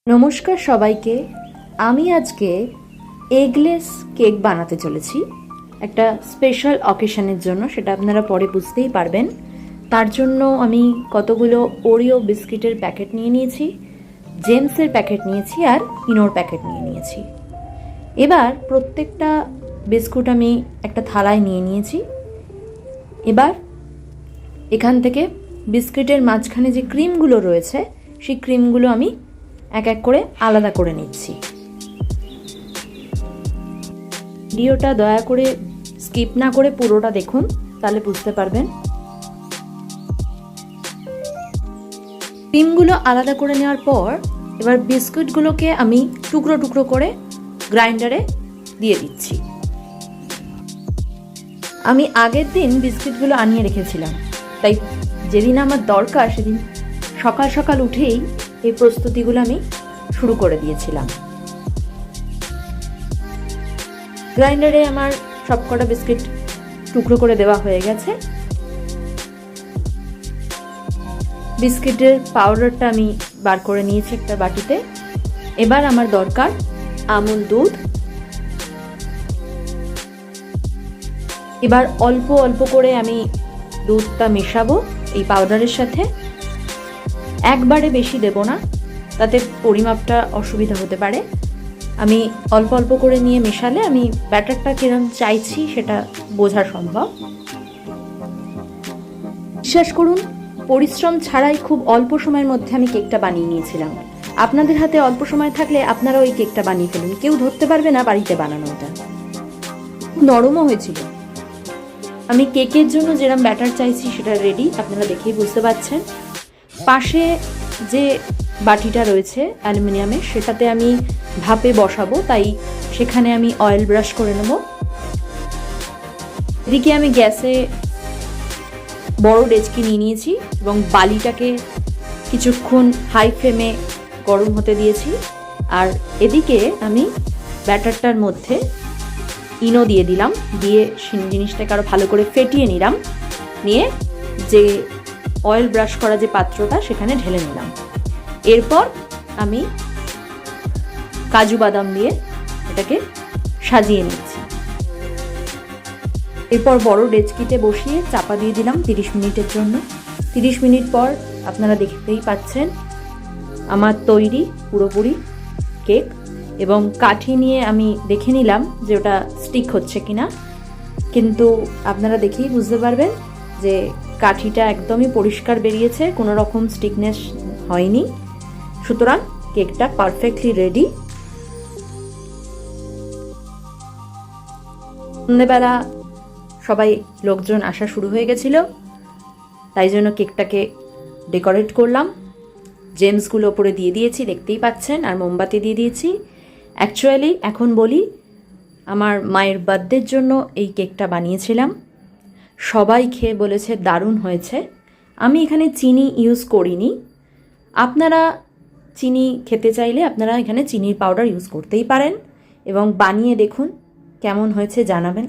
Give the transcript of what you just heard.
নমস্কার সবাইকে। আমি আজকে এগলেস কেক বানাতে চলেছি একটা স্পেশাল অকেশনের জন্য, সেটা আপনারা পরে বুঝতেই পারবেন। তার জন্য আমি কতগুলো ওরিও বিস্কিটের প্যাকেট নিয়ে নিয়েছি, জেমসের প্যাকেট নিয়েছি আর ইনোর প্যাকেট নিয়ে নিয়েছি। এবার প্রত্যেকটা বিস্কুট আমি একটা থালায় নিয়ে নিয়েছি। এবার এখান থেকে বিস্কিটের মাঝখানে যে ক্রিমগুলো রয়েছে সেই ক্রিমগুলো আমি এক এক করে আলাদা করে নিচ্ছি। ভিডিওটা দয়া করে স্কিপ না করে পুরোটা দেখুন, তাহলে বুঝতে পারবেন। ক্রিমগুলো আলাদা করে নেওয়ার পর এবার বিস্কুটগুলোকে আমি টুকরো টুকরো করে গ্রাইন্ডারে দিয়ে দিচ্ছি। আমি আগের দিন বিস্কিটগুলো আনিয়ে রেখেছিলাম, তাই যেদিন আমার দরকার সেদিন সকাল সকাল উঠেই এই প্রস্তুতিগুলো আমি শুরু করে দিয়েছিলাম। গ্রাইন্ডারে আমার সবকটা বিস্কিট টুকরো করে দেওয়া হয়ে গেছে। বিস্কিটের পাউডারটা আমি বার করে নিয়েছি একটা বাটিতে। এবার আমার দরকার আমুল দুধ। এবার অল্প অল্প করে আমি দুধটা মেশাবো এই পাউডারের সাথে। একবারে বেশি দেব না, তাতে পরিমাপটা অসুবিধা হতে পারে। আমি অল্প অল্প করে নিয়ে মেশালে আমি ব্যাটারটা কিরকম চাইছি সেটা বোঝা সম্ভব। বিশ্বাস করুন, পরিশ্রম ছাড়াই খুব অল্প সময়ের মধ্যে আমি কেকটা বানিয়ে নিয়েছিলাম। আপনাদের হাতে অল্প সময় থাকলে আপনারাও এই কেকটা বানিয়ে ফেলুন, কেউ ধরতে পারবে না বাড়িতে বানানো। এটা নরমও হয়েছিল। আমি কেকের জন্য যেরকম ব্যাটার চাইছি সেটা রেডি, আপনারা দেখেই বুঝতে পারছেন। পাশে যে বাটিটা রয়েছে অ্যালুমিনিয়ামের, সেটাতে আমি ভাপে বসাবো, তাই সেখানে আমি অয়েল ব্রাশ করে নেব। এদিকে আমি গ্যাসে বড় ডেচকি নিয়ে নিয়েছি এবং বালিটাকে কিছুক্ষণ হাই ফ্লেমে গরম হতে দিয়েছি। আর এদিকে আমি ব্যাটারটার মধ্যে ইনো দিয়ে দিলাম, দিয়ে জিনিসটাকে আরও ভালো করে ফেটিয়ে নিলাম। নিয়ে যে অয়েল ব্রাশ করা যে পাত্রটা সেখানে ঢেলে নিলাম। এরপর আমি কাজু বাদাম দিয়ে এটাকে সাজিয়ে নিচ্ছি। এরপর বড় ডেচকিতে বসিয়ে চাপা দিয়ে দিলাম 30 মিনিটের জন্য। 30 মিনিট পর আপনারা দেখতেই পাচ্ছেন আমার তৈরি পুরোপুরি কেক। এবং কাঠি নিয়ে আমি দেখে নিলাম যে ওটা স্টিক হচ্ছে কিনা, কিন্তু আপনারা দেখেই বুঝতে পারবেন যে কাঠিটা একদমই পরিষ্কার বেরিয়েছে, কোনো রকম স্টিকনেস হয়নি। সুতরাং কেকটা পারফেক্টলি রেডি। সন্ধ্যেবেলা সবাই লোকজন আসা শুরু হয়ে গেছিল, তাই জন্য কেকটাকে ডেকোরেট করলাম। জেমসগুলো ওপরে দিয়ে দিয়েছি, দেখতেই পাচ্ছেন, আর মোমবাতি দিয়ে দিয়েছি। অ্যাকচুয়ালি এখন বলি, আমার মায়ের বার্থডের জন্য এই কেকটা বানিয়েছিলাম। সবাই খেয়ে বলেছে দারুণ হয়েছে। আমি এখানে চিনি ইউজ করিনি। আপনারা চিনি খেতে চাইলে আপনারা এখানে চিনির পাউডার ইউজ করতেই পারেন এবং বানিয়ে দেখুন কেমন হয়েছে জানাবেন।